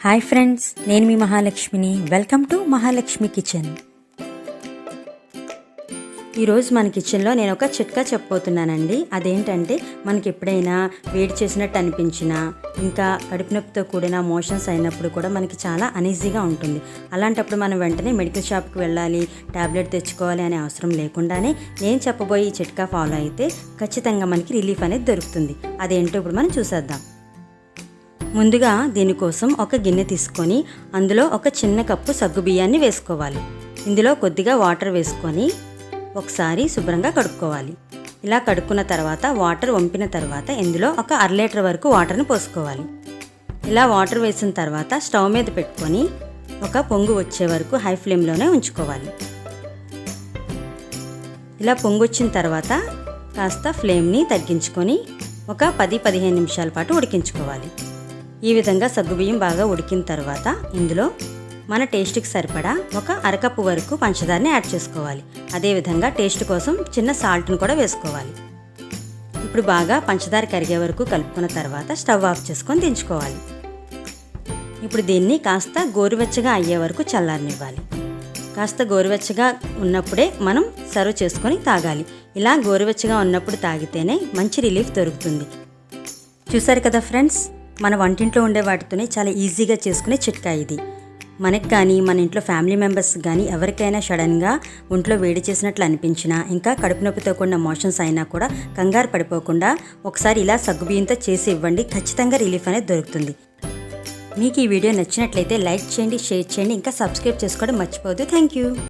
Hi friends, నేను మీ మహాలక్ష్మిని. Welcome to Mahalakshmi kitchen. ఈరోజు మన కిచెన్లో నేను ఒక చిట్కా చెప్పబోతున్నానండి. అదేంటంటే మనకి ఎప్పుడైనా వేడి చేసినట్టు అనిపించినా, ఇంకా కడుపు నొప్పితో కూడిన మోషన్స్ అయినప్పుడు కూడా మనకి చాలా అనీజీగా ఉంటుంది. అలాంటప్పుడు మనం వెంటనే మెడికల్ షాప్కి వెళ్ళాలి, ట్యాబ్లెట్ తెచ్చుకోవాలి అనే అవసరం లేకుండానే నేను చెప్పబోయే ఈ చిట్కా ఫాలో అయితే ఖచ్చితంగా మనకి రిలీఫ్ అనేది దొరుకుతుంది. అదేంటో ఇప్పుడు మనం చూసేద్దాం. ముందుగా దీనికోసం ఒక గిన్నె తీసుకొని అందులో ఒక చిన్న కప్పు సగ్గుబియ్యాన్ని వేసుకోవాలి. ఇందులో కొద్దిగా వాటర్ వేసుకొని ఒకసారి శుభ్రంగా కడుక్కోవాలి. ఇలా కడుక్కున్న తర్వాత వాటర్ వంపిన తర్వాత ఇందులో ఒక 1/2 లీటర్ వరకు వాటర్ని పోసుకోవాలి. ఇలా వాటర్ వేసిన తర్వాత స్టవ్ మీద పెట్టుకొని ఒక పొంగు వచ్చే వరకు హై ఫ్లేమ్లోనే ఉంచుకోవాలి. ఇలా పొంగు వచ్చిన తర్వాత కాస్త ఫ్లేమ్ని తగ్గించుకొని ఒక 10-15 నిమిషాల పాటు ఉడికించుకోవాలి. ఈ విధంగా సగ్గుబియ్యం బాగా ఉడికిన తర్వాత ఇందులో మన టేస్ట్కి సరిపడా ఒక 1/2 కప్పు వరకు పంచదారని యాడ్ చేసుకోవాలి. అదేవిధంగా టేస్ట్ కోసం చిన్న సాల్ట్ని కూడా వేసుకోవాలి. ఇప్పుడు బాగా పంచదార కరిగే వరకు కలుపుకున్న తర్వాత స్టవ్ ఆఫ్ చేసుకొని దించుకోవాలి. ఇప్పుడు దీన్ని కాస్త గోరువెచ్చగా అయ్యే వరకు చల్లారనివ్వాలి. కాస్త గోరువెచ్చగా ఉన్నప్పుడే మనం సర్వ్ చేసుకొని తాగాలి. ఇలా గోరువెచ్చగా ఉన్నప్పుడు తాగితేనే మంచి రిలీఫ్ దొరుకుతుంది. చూసారు కదా ఫ్రెండ్స్, మన వంటింట్లో ఉండే వాటితోనే చాలా ఈజీగా చేసుకునే చిట్కా ఇది. మనకు కానీ మన ఇంట్లో ఫ్యామిలీ మెంబర్స్ కానీ ఎవరికైనా సడన్గా ఒంట్లో వేడి చేసినట్లు అనిపించినా, ఇంకా కడుపు నొప్పితో కూడిన మోషన్స్ అయినా కూడా కంగారు పడిపోకుండా ఒకసారి ఇలా సగ్గుబియ్యంతో చేసి ఇవ్వండి. ఖచ్చితంగా రిలీఫ్ అనేది దొరుకుతుంది. మీకు ఈ వీడియో నచ్చినట్లయితే లైక్ చేయండి, షేర్ చేయండి, ఇంకా సబ్స్క్రైబ్ చేసుకోవడం మర్చిపోవద్దు. Thank you.